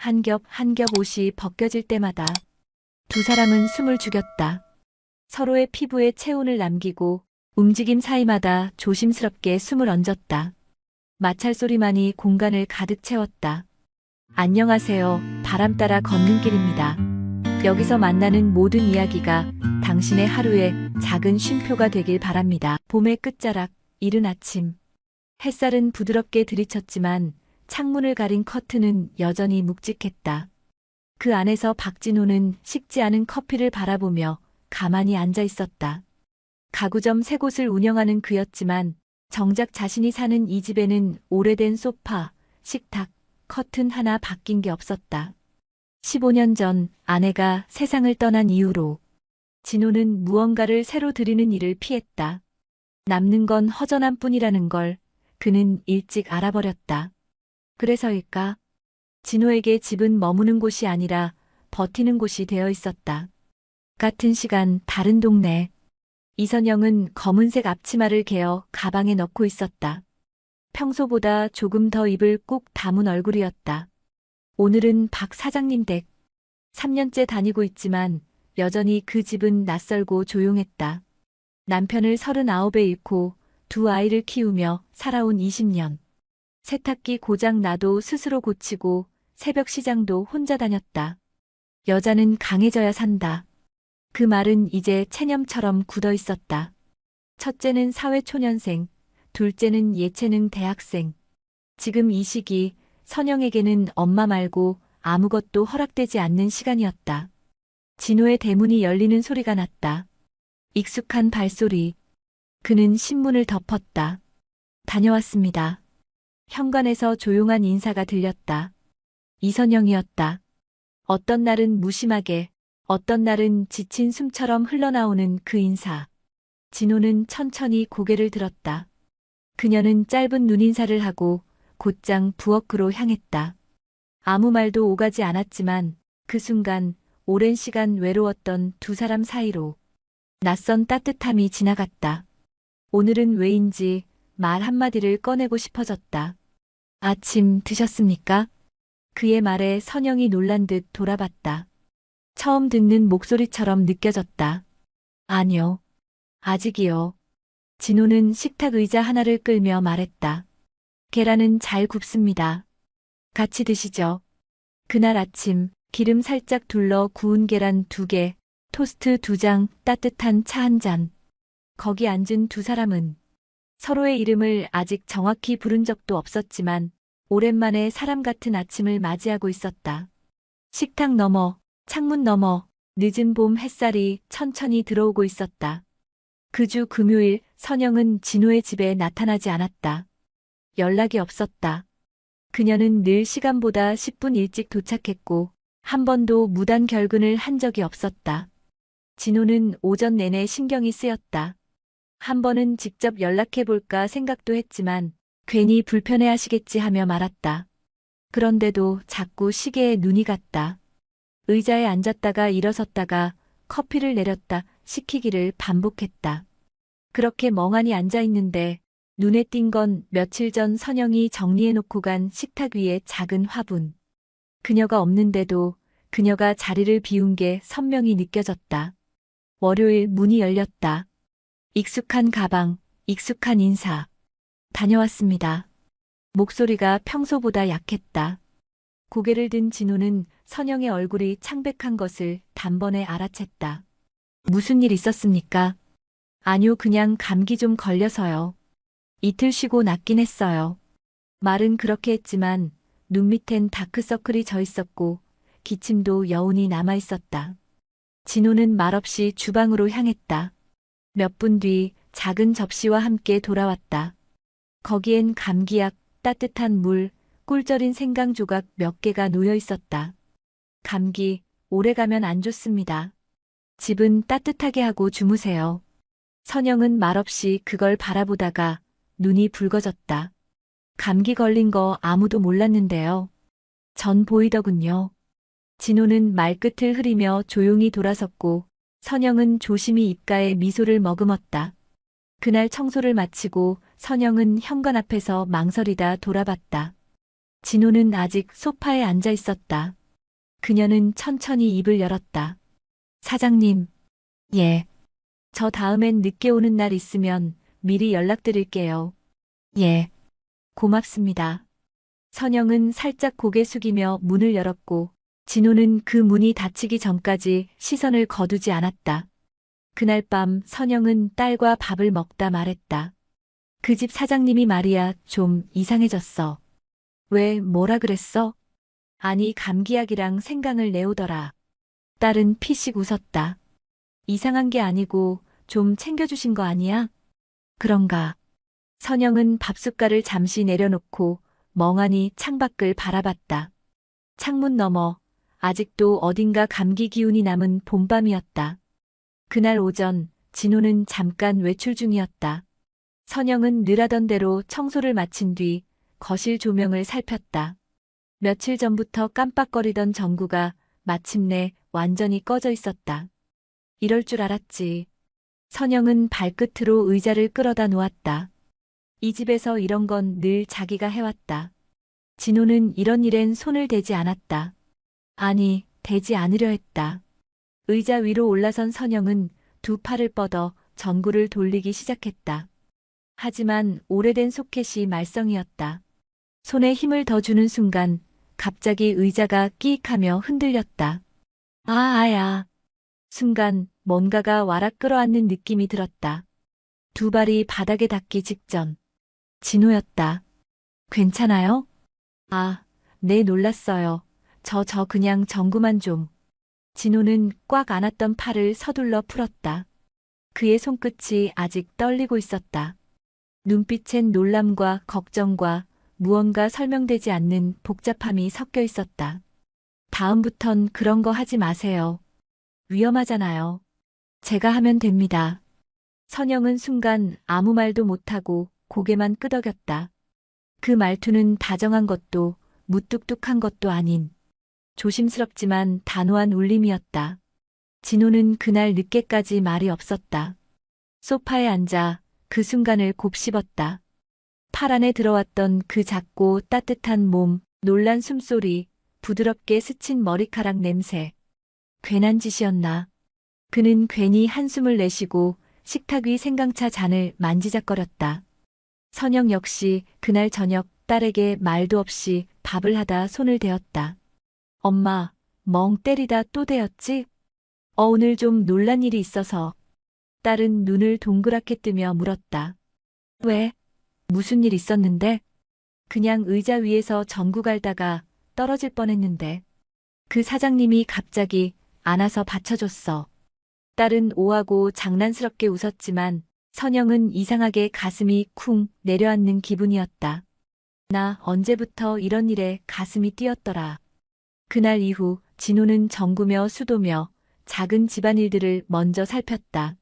한 겹 한 겹 옷이 벗겨질 때마다 두 사람은 숨을 죽였다. 서로의 피부에 체온을 남기고 움직임 사이마다 조심스럽게 숨을 얹었다. 마찰 소리만이 공간을 가득 채웠다. 안녕하세요. 바람 따라 걷는 길입니다. 여기서 만나는 모든 이야기가 당신의 하루에 작은 쉼표가 되길 바랍니다. 봄의 끝자락, 이른 아침. 햇살은 부드럽게 들이쳤지만 창문을 가린 커튼은 여전히 묵직했다. 그 안에서 박진호는 식지 않은 커피를 바라보며 가만히 앉아 있었다. 가구점 세 곳을 운영하는 그였지만 정작 자신이 사는 이 집에는 오래된 소파, 식탁, 커튼 하나 바뀐 게 없었다. 15년 전 아내가 세상을 떠난 이후로 진호는 무언가를 새로 들이는 일을 피했다. 남는 건 허전함 뿐이라는 걸 그는 일찍 알아버렸다. 그래서일까? 진호에게 집은 머무는 곳이 아니라 버티는 곳이 되어 있었다. 같은 시간 다른 동네. 이선영은 검은색 앞치마를 개어 가방에 넣고 있었다. 평소보다 조금 더 입을 꾹 다문 얼굴이었다. 오늘은 박 사장님 댁. 3년째 다니고 있지만 여전히 그 집은 낯설고 조용했다. 남편을 39에 잃고 두 아이를 키우며 살아온 20년. 세탁기 고장 나도 스스로 고치고 새벽 시장도 혼자 다녔다. 여자는 강해져야 산다. 그 말은 이제 체념처럼 굳어 있었다. 첫째는 사회초년생, 둘째는 예체능 대학생. 지금 이 시기 선영에게는 엄마 말고 아무것도 허락되지 않는 시간이었다. 진호의 대문이 열리는 소리가 났다. 익숙한 발소리. 그는 신문을 덮었다. 다녀왔습니다. 현관에서 조용한 인사가 들렸다. 이선영이었다. 어떤 날은 무심하게, 어떤 날은 지친 숨처럼 흘러나오는 그 인사. 진호는 천천히 고개를 들었다. 그녀는 짧은 눈인사를 하고 곧장 부엌으로 향했다. 아무 말도 오가지 않았지만 그 순간 오랜 시간 외로웠던 두 사람 사이로 낯선 따뜻함이 지나갔다. 오늘은 왜인지 말 한마디를 꺼내고 싶어졌다. 아침 드셨습니까? 그의 말에 선영이 놀란 듯 돌아봤다. 처음 듣는 목소리처럼 느껴졌다. 아니요. 아직이요. 진호는 식탁 의자 하나를 끌며 말했다. 계란은 잘 굽습니다. 같이 드시죠. 그날 아침 기름 살짝 둘러 구운 계란 2개, 토스트 2장, 따뜻한 차 한 잔. 거기 앉은 두 사람은 서로의 이름을 아직 정확히 부른 적도 없었지만 오랜만에 사람 같은 아침을 맞이하고 있었다. 식탁 너머, 창문 너머, 늦은 봄 햇살이 천천히 들어오고 있었다. 그 주 금요일 선영은 진호의 집에 나타나지 않았다. 연락이 없었다. 그녀는 늘 시간보다 10분 일찍 도착했고 한 번도 무단 결근을 한 적이 없었다. 진호는 오전 내내 신경이 쓰였다. 한 번은 직접 연락해볼까 생각도 했지만 괜히 불편해하시겠지 하며 말았다. 그런데도 자꾸 시계에 눈이 갔다. 의자에 앉았다가 일어섰다가 커피를 내렸다 시키기를 반복했다. 그렇게 멍하니 앉아있는데 눈에 띈 건 며칠 전 선영이 정리해놓고 간 식탁 위의 작은 화분. 그녀가 없는데도 그녀가 자리를 비운 게 선명히 느껴졌다. 월요일 문이 열렸다. 익숙한 가방, 익숙한 인사. 다녀왔습니다. 목소리가 평소보다 약했다. 고개를 든 진호는 선영의 얼굴이 창백한 것을 단번에 알아챘다. 무슨 일 있었습니까? 아니요, 그냥 감기 좀 걸려서요. 이틀 쉬고 낫긴 했어요. 말은 그렇게 했지만 눈 밑엔 다크서클이 져 있었고 기침도 여운이 남아 있었다. 진호는 말없이 주방으로 향했다. 몇 분 뒤 작은 접시와 함께 돌아왔다. 거기엔 감기약, 따뜻한 물, 꿀절인 생강 조각 몇 개가 놓여 있었다. 감기, 오래가면 안 좋습니다. 집은 따뜻하게 하고 주무세요. 선영은 말없이 그걸 바라보다가 눈이 붉어졌다. 감기 걸린 거 아무도 몰랐는데요. 전 보이더군요. 진호는 말끝을 흐리며 조용히 돌아섰고 선영은 조심히 입가에 미소를 머금었다. 그날 청소를 마치고 선영은 현관 앞에서 망설이다 돌아봤다. 진호는 아직 소파에 앉아 있었다. 그녀는 천천히 입을 열었다. 사장님, 예. 저 다음엔 늦게 오는 날 있으면 미리 연락드릴게요. 예. 고맙습니다. 선영은 살짝 고개 숙이며 문을 열었고 진호는 그 문이 닫히기 전까지 시선을 거두지 않았다. 그날 밤 선영은 딸과 밥을 먹다 말했다. 그 집 사장님이 말이야 좀 이상해졌어. 왜 뭐라 그랬어? 아니 감기약이랑 생강을 내오더라. 딸은 피식 웃었다. 이상한 게 아니고 좀 챙겨주신 거 아니야? 그런가. 선영은 밥숟갈을 잠시 내려놓고 멍하니 창밖을 바라봤다. 창문 너머 아직도 어딘가 감기 기운이 남은 봄밤이었다. 그날 오전 진호는 잠깐 외출 중이었다. 선영은 늘 하던 대로 청소를 마친 뒤 거실 조명을 살폈다. 며칠 전부터 깜빡거리던 전구가 마침내 완전히 꺼져 있었다. 이럴 줄 알았지. 선영은 발끝으로 의자를 끌어다 놓았다. 이 집에서 이런 건 늘 자기가 해왔다. 진호는 이런 일엔 손을 대지 않았다. 아니, 대지 않으려 했다. 의자 위로 올라선 선영은 두 팔을 뻗어 전구를 돌리기 시작했다. 하지만 오래된 소켓이 말썽이었다. 손에 힘을 더 주는 순간 갑자기 의자가 끼익하며 흔들렸다. 아야. 순간 뭔가가 와락 끌어안는 느낌이 들었다. 두 발이 바닥에 닿기 직전. 진호였다. 괜찮아요? 아, 네 놀랐어요. 저 그냥 전구만 좀. 진호는 꽉 안았던 팔을 서둘러 풀었다. 그의 손끝이 아직 떨리고 있었다. 눈빛엔 놀람과 걱정과 무언가 설명되지 않는 복잡함이 섞여 있었다. 다음부턴 그런 거 하지 마세요. 위험하잖아요. 제가 하면 됩니다. 선영은 순간 아무 말도 못하고 고개만 끄덕였다. 그 말투는 다정한 것도 무뚝뚝한 것도 아닌 조심스럽지만 단호한 울림이었다. 진호는 그날 늦게까지 말이 없었다. 소파에 앉아 그 순간을 곱씹었다. 팔 안에 들어왔던 그 작고 따뜻한 몸, 놀란 숨소리, 부드럽게 스친 머리카락 냄새. 괜한 짓이었나. 그는 괜히 한숨을 내쉬고 식탁 위 생강차 잔을 만지작거렸다. 선영 역시 그날 저녁 딸에게 말도 없이 밥을 하다 손을 대었다. 엄마, 멍 때리다 또 대었지? 오늘 좀 놀란 일이 있어서. 딸은 눈을 동그랗게 뜨며 물었다. 왜? 무슨 일 있었는데? 그냥 의자 위에서 전구 갈다가 떨어질 뻔했는데. 그 사장님이 갑자기 안아서 받쳐줬어. 딸은 오하고 장난스럽게 웃었지만 선영은 이상하게 가슴이 쿵 내려앉는 기분이었다. 나 언제부터 이런 일에 가슴이 뛰었더라. 그날 이후 진호는 정구며 수도며 작은 집안일들을 먼저 살폈다.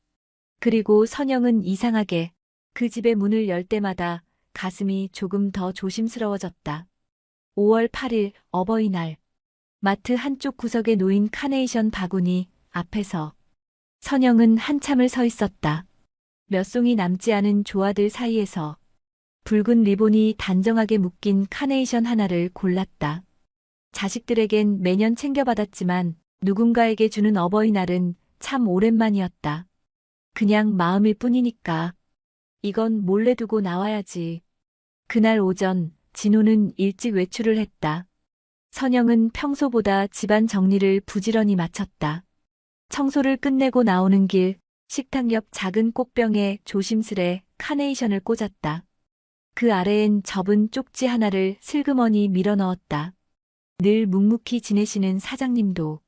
그리고 선영은 이상하게 그 집의 문을 열 때마다 가슴이 조금 더 조심스러워졌다. 5월 8일 어버이날. 마트 한쪽 구석에 놓인 카네이션 바구니 앞에서 선영은 한참을 서 있었다. 몇 송이 남지 않은 조화들 사이에서 붉은 리본이 단정하게 묶인 카네이션 하나를 골랐다. 자식들에겐 매년 챙겨받았지만 누군가에게 주는 어버이날은 참 오랜만이었다. 그냥 마음일 뿐이니까. 이건 몰래 두고 나와야지. 그날 오전 진호는 일찍 외출을 했다. 선영은 평소보다 집안 정리를 부지런히 마쳤다. 청소를 끝내고 나오는 길 식탁 옆 작은 꽃병에 조심스레 카네이션을 꽂았다. 그 아래엔 접은 쪽지 하나를 슬그머니 밀어 넣었다. 늘 묵묵히 지내시는 사장님도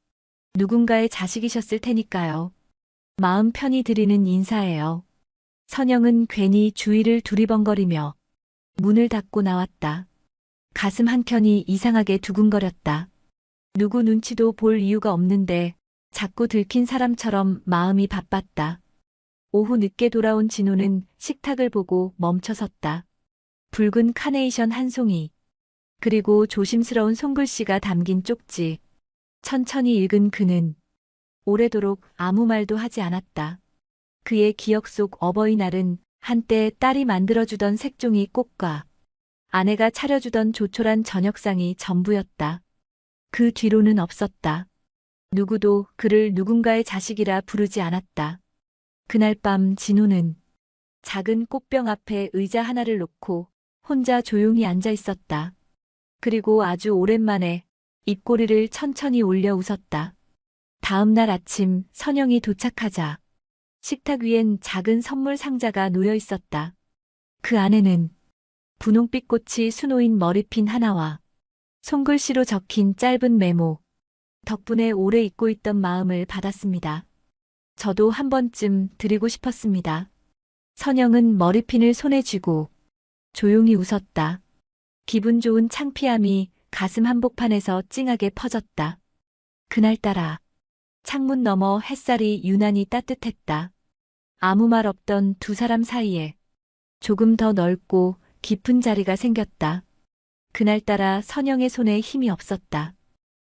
누군가의 자식이셨을 테니까요. 마음 편히 드리는 인사예요. 선영은 괜히 주위를 두리번거리며 문을 닫고 나왔다. 가슴 한켠이 이상하게 두근거렸다. 누구 눈치도 볼 이유가 없는데 자꾸 들킨 사람처럼 마음이 바빴다. 오후 늦게 돌아온 진호는 식탁을 보고 멈춰섰다. 붉은 카네이션 한 송이, 그리고 조심스러운 손글씨가 담긴 쪽지. 천천히 읽은 그는 오래도록 아무 말도 하지 않았다. 그의 기억 속 어버이날은 한때 딸이 만들어주던 색종이 꽃과 아내가 차려주던 조촐한 저녁상이 전부였다. 그 뒤로는 없었다. 누구도 그를 누군가의 자식이라 부르지 않았다. 그날 밤 진호는 작은 꽃병 앞에 의자 하나를 놓고 혼자 조용히 앉아 있었다. 그리고 아주 오랜만에 입꼬리를 천천히 올려 웃었다. 다음 날 아침 선영이 도착하자 식탁 위엔 작은 선물 상자가 놓여 있었다. 그 안에는 분홍빛 꽃이 수놓인 머리핀 하나와 손글씨로 적힌 짧은 메모, 덕분에 오래 잊고 있던 마음을 받았습니다. 저도 한 번쯤 드리고 싶었습니다. 선영은 머리핀을 손에 쥐고 조용히 웃었다. 기분 좋은 창피함이 가슴 한복판에서 찡하게 퍼졌다. 그날따라 창문 너머 햇살이 유난히 따뜻했다. 아무 말 없던 두 사람 사이에 조금 더 넓고 깊은 자리가 생겼다. 그날따라 선영의 손에 힘이 없었다.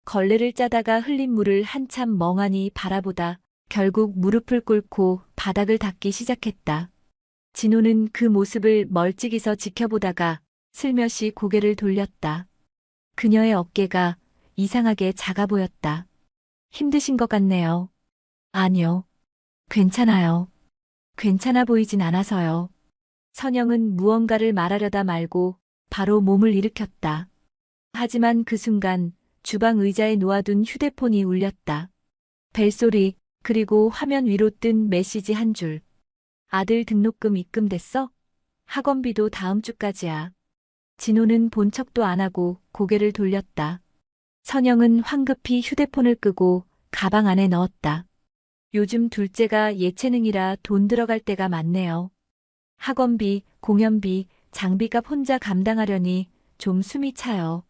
걸레를 짜다가 흘린 물을 한참 멍하니 바라보다 결국 무릎을 꿇고 바닥을 닦기 시작했다. 진호는 그 모습을 멀찍이서 지켜보다가 슬며시 고개를 돌렸다. 그녀의 어깨가 이상하게 작아 보였다. 힘드신 것 같네요. 아니요. 괜찮아요. 괜찮아 보이진 않아서요. 선영은 무언가를 말하려다 말고 바로 몸을 일으켰다. 하지만 그 순간 주방 의자에 놓아둔 휴대폰이 울렸다. 벨소리, 그리고 화면 위로 뜬 메시지 한 줄. 아들 등록금 입금됐어? 학원비도 다음 주까지야. 진호는 본 척도 안 하고 고개를 돌렸다. 선영은 황급히 휴대폰을 끄고 가방 안에 넣었다. 요즘 둘째가 예체능이라 돈 들어갈 때가 많네요. 학원비, 공연비, 장비값 혼자 감당하려니 좀 숨이 차요.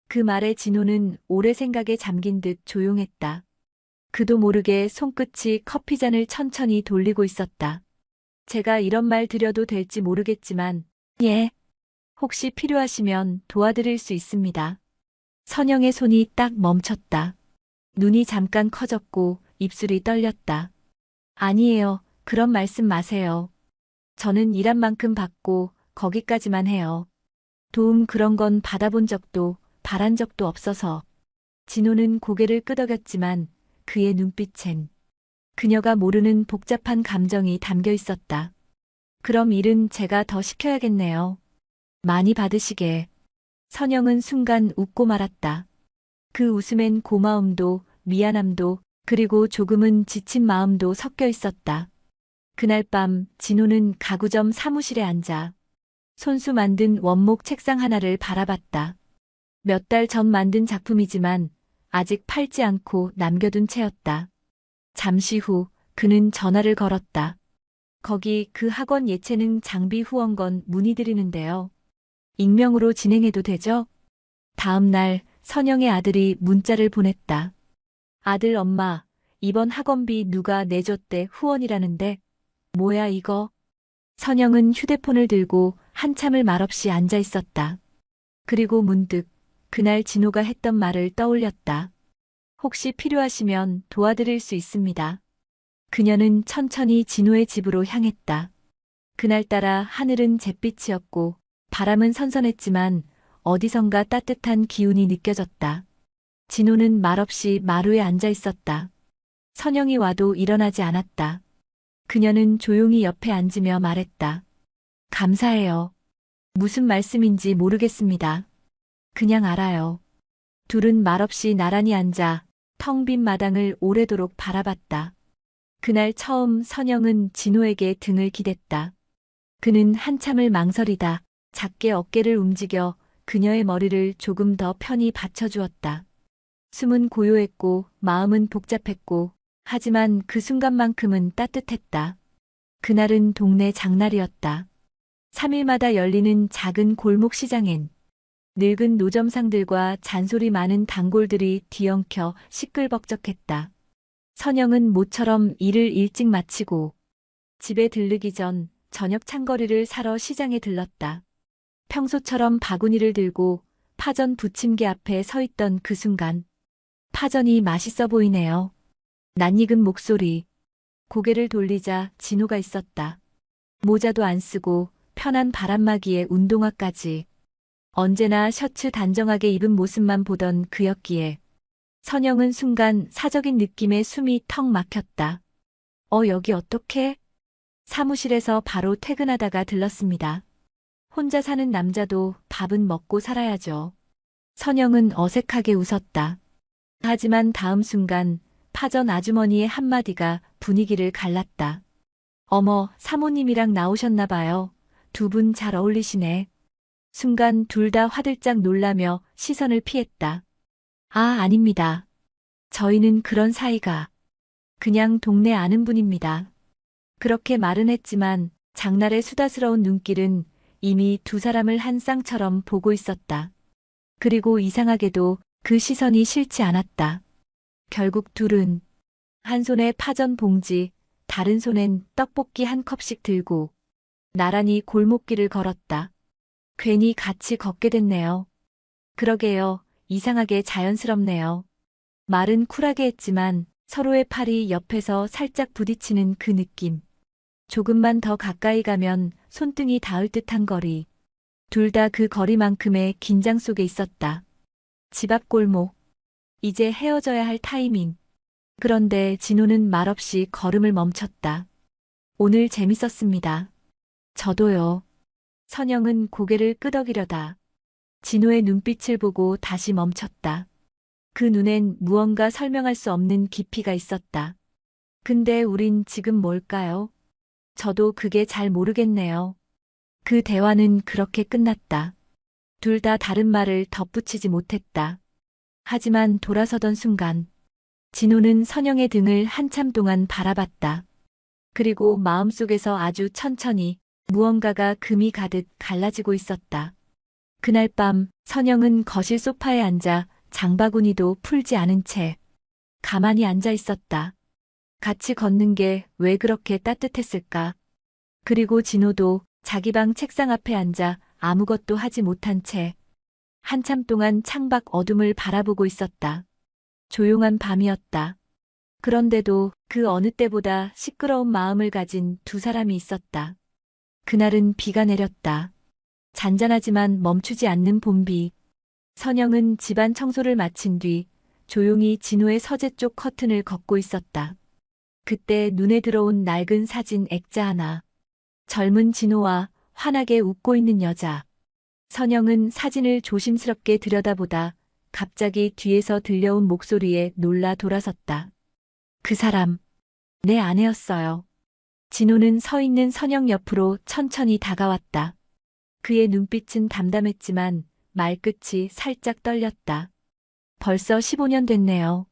그 말에 진호는 오래 생각에 잠긴 듯 조용했다. 그도 모르게 손끝이 커피잔을 천천히 돌리고 있었다. 제가 이런 말 드려도 될지 모르겠지만, 예. 혹시 필요하시면 도와드릴 수 있습니다. 선영의 손이 딱 멈췄다. 눈이 잠깐 커졌고 입술이 떨렸다. 아니에요. 그런 말씀 마세요. 저는 일한 만큼 받고 거기까지만 해요. 도움 그런 건 받아본 적도 바란 적도 없어서. 진호는 고개를 끄덕였지만 그의 눈빛엔 그녀가 모르는 복잡한 감정이 담겨 있었다. 그럼 일은 제가 더 시켜야겠네요. 많이 받으시게. 선영은 순간 웃고 말았다. 그 웃음엔 고마움도 미안함도 그리고 조금은 지친 마음도 섞여 있었다. 그날 밤 진호는 가구점 사무실에 앉아 손수 만든 원목 책상 하나를 바라봤다. 몇 달 전 만든 작품이지만 아직 팔지 않고 남겨둔 채였다. 잠시 후 그는 전화를 걸었다. 거기 그 학원 예체능 장비 후원건 문의드리는데요. 익명으로 진행해도 되죠? 다음 날 선영의 아들이 문자를 보냈다. 아들 엄마, 이번 학원비 누가 내줬대 후원이라는데. 뭐야 이거? 선영은 휴대폰을 들고 한참을 말없이 앉아 있었다. 그리고 문득 그날 진호가 했던 말을 떠올렸다. 혹시 필요하시면 도와드릴 수 있습니다. 그녀는 천천히 진호의 집으로 향했다. 그날따라 하늘은 잿빛이었고 바람은 선선했지만 어디선가 따뜻한 기운이 느껴졌다. 진호는 말없이 마루에 앉아 있었다. 선영이 와도 일어나지 않았다. 그녀는 조용히 옆에 앉으며 말했다. 감사해요. 무슨 말씀인지 모르겠습니다. 그냥 알아요. 둘은 말없이 나란히 앉아 텅 빈 마당을 오래도록 바라봤다. 그날 처음 선영은 진호에게 등을 기댔다. 그는 한참을 망설이다 작게 어깨를 움직여 그녀의 머리를 조금 더 편히 받쳐주었다. 숨은 고요했고 마음은 복잡했고 하지만 그 순간만큼은 따뜻했다. 그날은 동네 장날이었다. 3일마다 열리는 작은 골목 시장엔 늙은 노점상들과 잔소리 많은 단골들이 뒤엉켜 시끌벅적했다. 선영은 모처럼 일을 일찍 마치고 집에 들르기 전 저녁 찬거리를 사러 시장에 들렀다. 평소처럼 바구니를 들고 파전 부침개 앞에 서 있던 그 순간 파전이 맛있어 보이네요. 낯익은 목소리. 고개를 돌리자 진호가 있었다. 모자도 안 쓰고 편한 바람막이에 운동화까지. 언제나 셔츠 단정하게 입은 모습만 보던 그였기에 선영은 순간 사적인 느낌에 숨이 턱 막혔다. 여기 어떡해? 사무실에서 바로 퇴근하다가 들렀습니다. 혼자 사는 남자도 밥은 먹고 살아야죠. 선영은 어색하게 웃었다. 하지만 다음 순간 파전 아주머니의 한마디가 분위기를 갈랐다. 어머, 사모님이랑 나오셨나 봐요. 두 분 잘 어울리시네. 순간 둘 다 화들짝 놀라며 시선을 피했다. 아, 아닙니다. 저희는 그런 사이가 그냥 동네 아는 분입니다. 그렇게 말은 했지만 장날의 수다스러운 눈길은 이미 두 사람을 한 쌍처럼 보고 있었다. 그리고 이상하게도 그 시선이 싫지 않았다. 결국 둘은 한 손에 파전 봉지, 다른 손엔 떡볶이 한 컵씩 들고 나란히 골목길을 걸었다. 괜히 같이 걷게 됐네요. 그러게요. 이상하게 자연스럽네요. 말은 쿨하게 했지만 서로의 팔이 옆에서 살짝 부딪히는 그 느낌. 조금만 더 가까이 가면 손등이 닿을 듯한 거리. 둘 다 그 거리만큼의 긴장 속에 있었다. 집 앞 골목. 이제 헤어져야 할 타이밍. 그런데 진호는 말없이 걸음을 멈췄다. 오늘 재밌었습니다. 저도요. 선영은 고개를 끄덕이려다 진호의 눈빛을 보고 다시 멈췄다. 그 눈엔 무언가 설명할 수 없는 깊이가 있었다. 근데 우린 지금 뭘까요? 저도 그게 잘 모르겠네요. 그 대화는 그렇게 끝났다. 둘 다 다른 말을 덧붙이지 못했다. 하지만 돌아서던 순간 진호는 선영의 등을 한참 동안 바라봤다. 그리고 마음속에서 아주 천천히 무언가가 금이 가득 갈라지고 있었다. 그날 밤 선영은 거실 소파에 앉아 장바구니도 풀지 않은 채 가만히 앉아 있었다. 같이 걷는 게 왜 그렇게 따뜻했을까? 그리고 진호도 자기 방 책상 앞에 앉아 아무것도 하지 못한 채 한참 동안 창밖 어둠을 바라보고 있었다. 조용한 밤이었다. 그런데도 그 어느 때보다 시끄러운 마음을 가진 두 사람이 있었다. 그날은 비가 내렸다. 잔잔하지만 멈추지 않는 봄비. 선영은 집안 청소를 마친 뒤 조용히 진호의 서재 쪽 커튼을 걷고 있었다. 그때 눈에 들어온 낡은 사진 액자 하나. 젊은 진호와 환하게 웃고 있는 여자. 선영은 사진을 조심스럽게 들여다보다 갑자기 뒤에서 들려온 목소리에 놀라 돌아섰다. 그 사람, 내 아내였어요. 진호는 서 있는 선영 옆으로 천천히 다가왔다. 그의 눈빛은 담담했지만 말끝이 살짝 떨렸다. 벌써 15년 됐네요.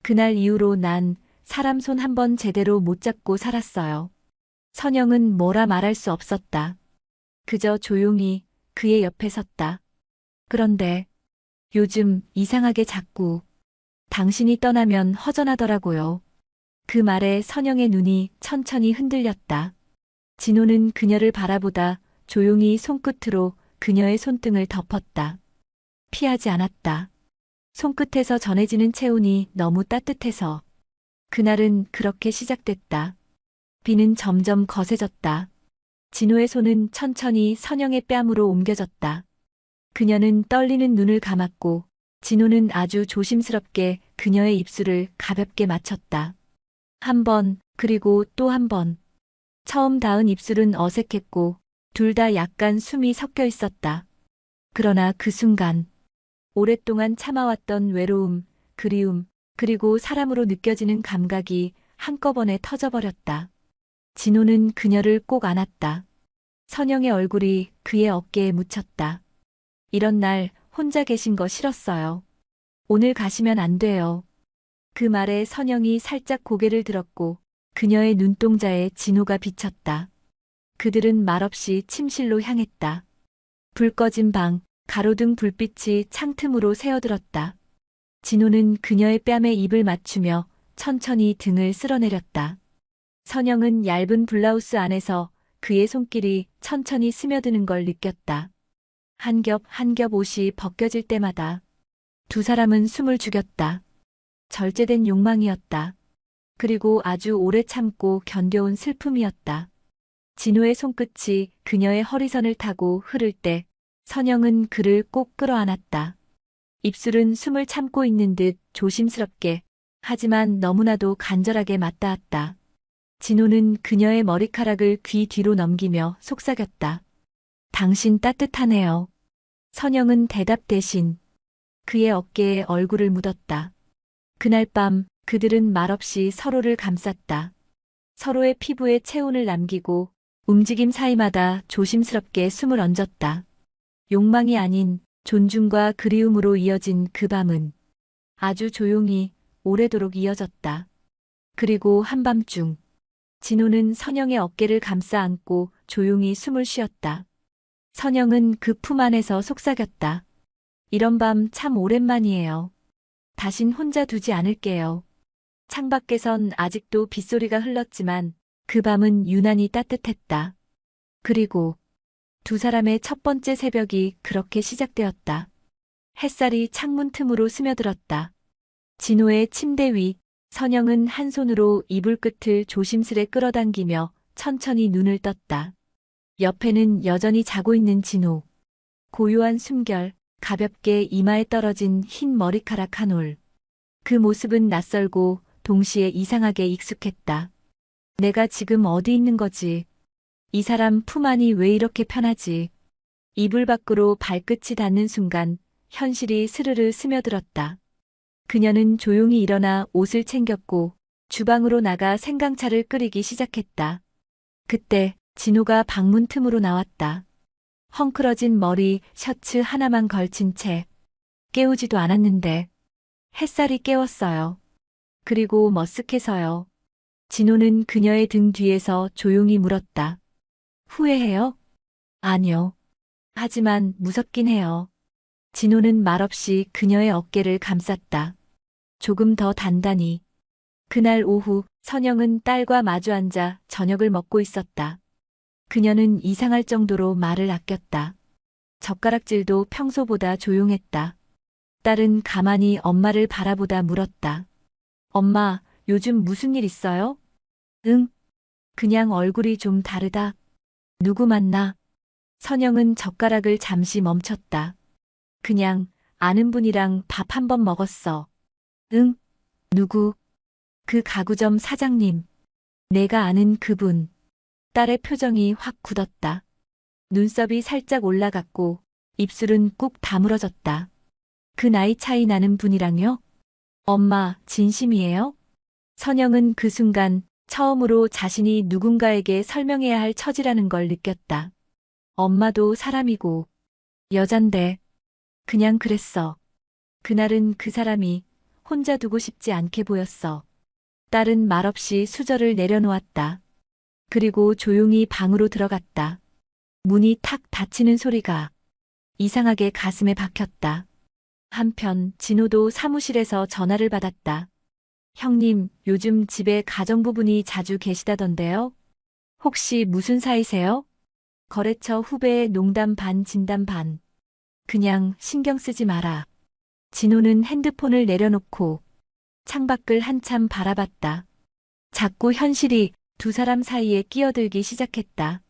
그날 이후로 난 사람 손 한 번 제대로 못 잡고 살았어요. 선영은 뭐라 말할 수 없었다. 그저 조용히 그의 옆에 섰다. 그런데 요즘 이상하게 자꾸 당신이 떠나면 허전하더라고요. 그 말에 선영의 눈이 천천히 흔들렸다. 진호는 그녀를 바라보다 조용히 손끝으로 그녀의 손등을 덮었다. 피하지 않았다. 손끝에서 전해지는 체온이 너무 따뜻해서. 그날은 그렇게 시작됐다. 비는 점점 거세졌다. 진호의 손은 천천히 선영의 뺨으로 옮겨졌다. 그녀는 떨리는 눈을 감았고 진호는 아주 조심스럽게 그녀의 입술을 가볍게 맞췄다. 한 번, 그리고 또 한 번. 처음 닿은 입술은 어색했고 둘 다 약간 숨이 섞여 있었다. 그러나 그 순간 오랫동안 참아왔던 외로움, 그리움, 그리고 사람으로 느껴지는 감각이 한꺼번에 터져버렸다. 진호는 그녀를 꼭 안았다. 선영의 얼굴이 그의 어깨에 묻혔다. 이런 날 혼자 계신 거 싫었어요. 오늘 가시면 안 돼요. 그 말에 선영이 살짝 고개를 들었고 그녀의 눈동자에 진호가 비쳤다. 그들은 말없이 침실로 향했다. 불 꺼진 방, 가로등 불빛이 창틈으로 새어들었다. 진호는 그녀의 뺨에 입을 맞추며 천천히 등을 쓸어내렸다. 선영은 얇은 블라우스 안에서 그의 손길이 천천히 스며드는 걸 느꼈다. 한 겹 한 겹 옷이 벗겨질 때마다 두 사람은 숨을 죽였다. 절제된 욕망이었다. 그리고 아주 오래 참고 견뎌온 슬픔이었다. 진호의 손끝이 그녀의 허리선을 타고 흐를 때 선영은 그를 꼭 끌어안았다. 입술은 숨을 참고 있는 듯 조심스럽게, 하지만 너무나도 간절하게 맞닿았다. 진호는 그녀의 머리카락을 귀 뒤로 넘기며 속삭였다. 당신 따뜻하네요. 선영은 대답 대신 그의 어깨에 얼굴을 묻었다. 그날 밤 그들은 말없이 서로를 감쌌다. 서로의 피부에 체온을 남기고 움직임 사이마다 조심스럽게 숨을 얹었다. 욕망이 아닌 존중과 그리움으로 이어진 그 밤은 아주 조용히 오래도록 이어졌다. 그리고 한밤중 진호는 선영의 어깨를 감싸 안고 조용히 숨을 쉬었다. 선영은 그 품 안에서 속삭였다. 이런 밤 참 오랜만이에요. 다신 혼자 두지 않을게요. 창밖에선 아직도 빗소리가 흘렀지만 그 밤은 유난히 따뜻했다. 그리고 두 사람의 첫 번째 새벽이 그렇게 시작되었다. 햇살이 창문 틈으로 스며들었다. 진호의 침대 위, 선영은 한 손으로 이불 끝을 조심스레 끌어당기며 천천히 눈을 떴다. 옆에는 여전히 자고 있는 진호. 고요한 숨결, 가볍게 이마에 떨어진 흰 머리카락 한 올. 그 모습은 낯설고 동시에 이상하게 익숙했다. 내가 지금 어디 있는 거지? 이 사람 품 안이 왜 이렇게 편하지? 이불 밖으로 발끝이 닿는 순간 현실이 스르르 스며들었다. 그녀는 조용히 일어나 옷을 챙겼고 주방으로 나가 생강차를 끓이기 시작했다. 그때 진호가 방문 틈으로 나왔다. 헝클어진 머리, 셔츠 하나만 걸친 채. 깨우지도 않았는데 햇살이 깨웠어요. 그리고 머쓱해서요. 진호는 그녀의 등 뒤에서 조용히 물었다. 후회해요? 아니요. 하지만 무섭긴 해요. 진호는 말없이 그녀의 어깨를 감쌌다. 조금 더 단단히. 그날 오후 선영은 딸과 마주 앉아 저녁을 먹고 있었다. 그녀는 이상할 정도로 말을 아꼈다. 젓가락질도 평소보다 조용했다. 딸은 가만히 엄마를 바라보다 물었다. 엄마, 요즘 무슨 일 있어요? 응? 그냥 얼굴이 좀 다르다. 누구 만나? 선영은 젓가락을 잠시 멈췄다. 그냥 아는 분이랑 밥 한 번 먹었어. 응? 누구? 그 가구점 사장님. 내가 아는 그분. 딸의 표정이 확 굳었다. 눈썹이 살짝 올라갔고 입술은 꾹 다물어졌다. 그 나이 차이 나는 분이랑요? 엄마, 진심이에요? 선영은 그 순간 처음으로 자신이 누군가에게 설명해야 할 처지라는 걸 느꼈다. 엄마도 사람이고 여잔데 그냥 그랬어. 그날은 그 사람이 혼자 두고 싶지 않게 보였어. 딸은 말없이 수저를 내려놓았다. 그리고 조용히 방으로 들어갔다. 문이 탁 닫히는 소리가 이상하게 가슴에 박혔다. 한편 진호도 사무실에서 전화를 받았다. 형님, 요즘 집에 가정부분이 자주 계시다던데요? 혹시 무슨 사이세요? 거래처 후배의 농담 반 진담 반. 그냥 신경 쓰지 마라. 진호는 핸드폰을 내려놓고 창밖을 한참 바라봤다. 자꾸 현실이 두 사람 사이에 끼어들기 시작했다.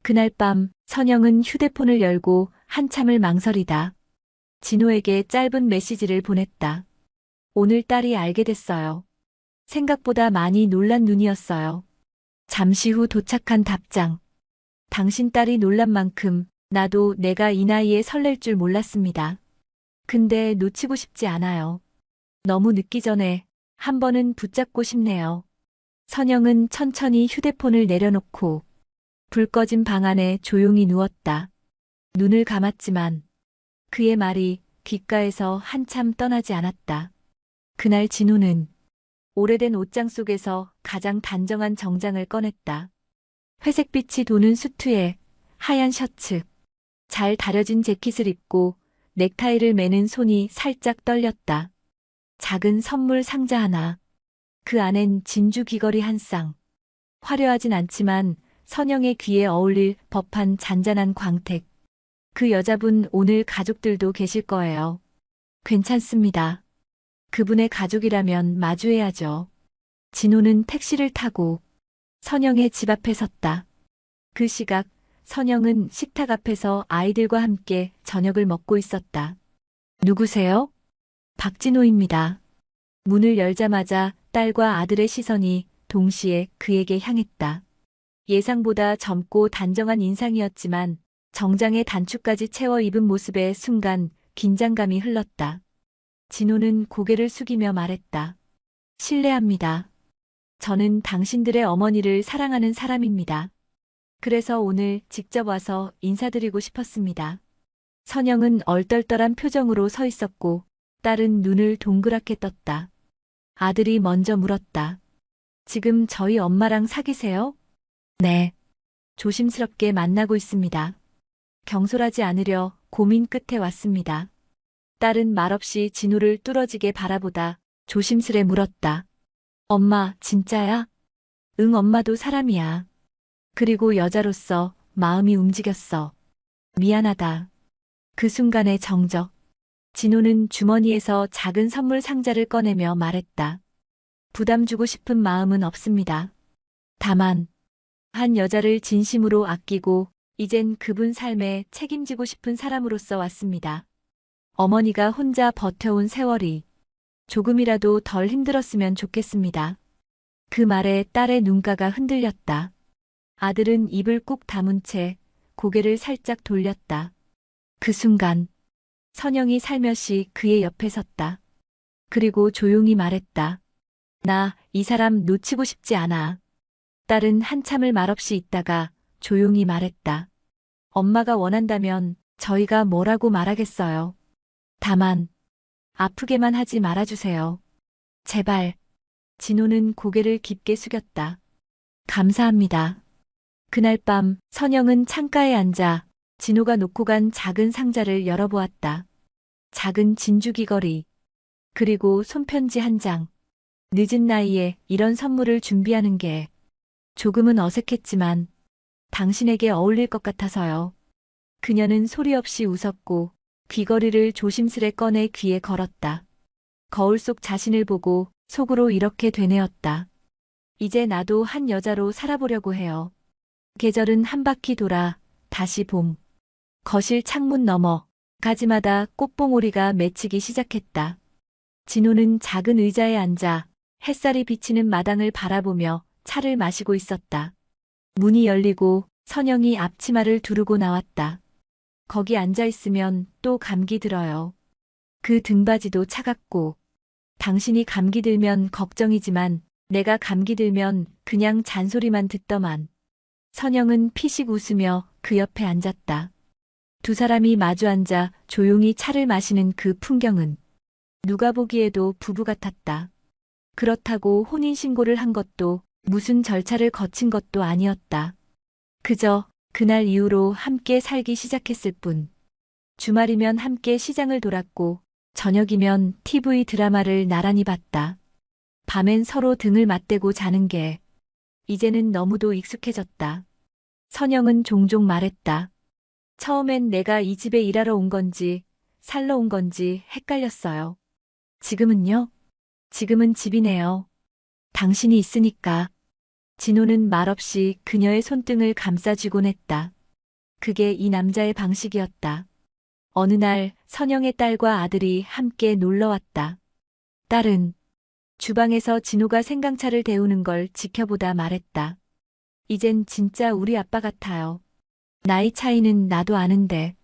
그날 밤 선영은 휴대폰을 열고 한참을 망설이다. 진호에게 짧은 메시지를 보냈다. 오늘 딸이 알게 됐어요. 생각보다 많이 놀란 눈이었어요. 잠시 후 도착한 답장. 당신 딸이 놀란 만큼 나도 내가 이 나이에 설렐 줄 몰랐습니다. 근데 놓치고 싶지 않아요. 너무 늦기 전에 한 번은 붙잡고 싶네요. 선영은 천천히 휴대폰을 내려놓고 불 꺼진 방 안에 조용히 누웠다. 눈을 감았지만 그의 말이 귓가에서 한참 떠나지 않았다. 그날 진호는 오래된 옷장 속에서 가장 단정한 정장을 꺼냈다. 회색빛이 도는 수트에 하얀 셔츠, 잘 다려진 재킷을 입고 넥타이를 매는 손이 살짝 떨렸다. 작은 선물 상자 하나, 그 안엔 진주 귀걸이 한 쌍. 화려하진 않지만 선영의 귀에 어울릴 법한 잔잔한 광택. 그 여자분 오늘 가족들도 계실 거예요. 괜찮습니다. 그분의 가족이라면 마주해야죠. 진호는 택시를 타고 선영의 집 앞에 섰다. 그 시각 선영은 식탁 앞에서 아이들과 함께 저녁을 먹고 있었다. 누구세요? 박진호입니다. 문을 열자마자 딸과 아들의 시선이 동시에 그에게 향했다. 예상보다 젊고 단정한 인상이었지만 정장에 단추까지 채워 입은 모습에 순간 긴장감이 흘렀다. 진호는 고개를 숙이며 말했다. 실례합니다. 저는 당신들의 어머니를 사랑하는 사람입니다. 그래서 오늘 직접 와서 인사드리고 싶었습니다. 선영은 얼떨떨한 표정으로 서 있었고 딸은 눈을 동그랗게 떴다. 아들이 먼저 물었다. 지금 저희 엄마랑 사귀세요? 네. 조심스럽게 만나고 있습니다. 경솔하지 않으려 고민 끝에 왔습니다. 딸은 말없이 진호를 뚫어지게 바라보다 조심스레 물었다. 엄마, 진짜야? 응, 엄마도 사람이야. 그리고 여자로서 마음이 움직였어. 미안하다. 그 순간의 정적. 진호는 주머니에서 작은 선물 상자를 꺼내며 말했다. 부담 주고 싶은 마음은 없습니다. 다만, 한 여자를 진심으로 아끼고 이젠 그분 삶에 책임지고 싶은 사람으로서 왔습니다. 어머니가 혼자 버텨온 세월이 조금이라도 덜 힘들었으면 좋겠습니다. 그 말에 딸의 눈가가 흔들렸다. 아들은 입을 꾹 다문 채 고개를 살짝 돌렸다. 그 순간 선영이 살며시 그의 옆에 섰다. 그리고 조용히 말했다. 나 이 사람 놓치고 싶지 않아. 딸은 한참을 말없이 있다가 조용히 말했다. 엄마가 원한다면 저희가 뭐라고 말하겠어요. 다만 아프게만 하지 말아주세요. 제발. 진호는 고개를 깊게 숙였다. 감사합니다. 그날 밤 선영은 창가에 앉아 진호가 놓고 간 작은 상자를 열어보았다. 작은 진주 귀걸이, 그리고 손편지 한 장. 늦은 나이에 이런 선물을 준비하는 게 조금은 어색했지만 당신에게 어울릴 것 같아서요. 그녀는 소리 없이 웃었고 귀걸이를 조심스레 꺼내 귀에 걸었다. 거울 속 자신을 보고 속으로 이렇게 되뇌었다. 이제 나도 한 여자로 살아보려고 해요. 계절은 한 바퀴 돌아 다시 봄. 거실 창문 너머 가지마다 꽃봉오리가 맺히기 시작했다. 진호는 작은 의자에 앉아 햇살이 비치는 마당을 바라보며 차를 마시고 있었다. 문이 열리고 선영이 앞치마를 두르고 나왔다. 거기 앉아 있으면 또 감기 들어요. 그 등바지도 차갑고 당신이 감기 들면 걱정이지만 내가 감기 들면 그냥 잔소리만 듣더만. 선영은 피식 웃으며 그 옆에 앉았다. 두 사람이 마주 앉아 조용히 차를 마시는 그 풍경은 누가 보기에도 부부 같았다. 그렇다고 혼인신고를 한 것도 무슨 절차를 거친 것도 아니었다. 그저 그날 이후로 함께 살기 시작했을 뿐. 주말이면 함께 시장을 돌았고 저녁이면 TV 드라마를 나란히 봤다. 밤엔 서로 등을 맞대고 자는 게 이제는 너무도 익숙해졌다. 선영은 종종 말했다. 처음엔 내가 이 집에 일하러 온 건지 살러 온 건지 헷갈렸어요. 지금은요? 지금은 집이네요. 당신이 있으니까. 진호는 말없이 그녀의 손등을 감싸쥐곤 했다. 그게 이 남자의 방식이었다. 어느 날 선영의 딸과 아들이 함께 놀러왔다. 딸은 주방에서 진호가 생강차를 데우는 걸 지켜보다 말했다. 이젠 진짜 우리 아빠 같아요. 나이 차이는 나도 아는데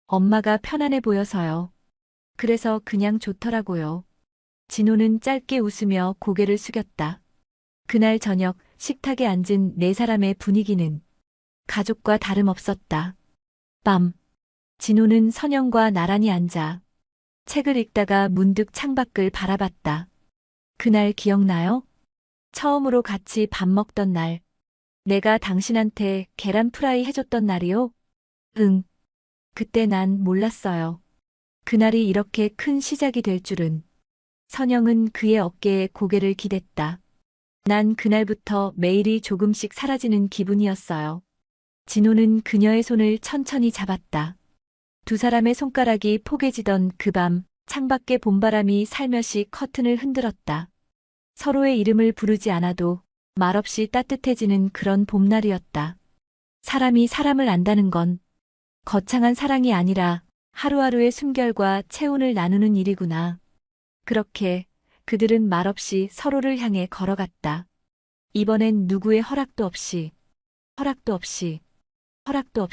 엄마가 편안해 보여서요. 그래서 그냥 좋더라고요. 진호는 짧게 웃으며 고개를 숙였다. 그날 저녁 식탁에 앉은 네 사람의 분위기는 가족과 다름없었다. 밤, 진호는 선영과 나란히 앉아 책을 읽다가 문득 창밖을 바라봤다. 그날 기억나요? 처음으로 같이 밥 먹던 날. 내가 당신한테 계란 프라이 해줬던 날이요? 응. 그때 난 몰랐어요. 그날이 이렇게 큰 시작이 될 줄은. 선영은 그의 어깨에 고개를 기댔다. 난 그날부터 매일이 조금씩 사라지는 기분이었어요. 진호는 그녀의 손을 천천히 잡았다. 두 사람의 손가락이 포개지던 그 밤, 창밖의 봄바람이 살며시 커튼을 흔들었다. 서로의 이름을 부르지 않아도 말없이 따뜻해지는 그런 봄날이었다. 사람이 사람을 안다는 건 거창한 사랑이 아니라 하루하루의 숨결과 체온을 나누는 일이구나. 그렇게 그들은 말없이 서로를 향해 걸어갔다. 이번엔 누구의 허락도 없이, 허락도 없이, 허락도 없이.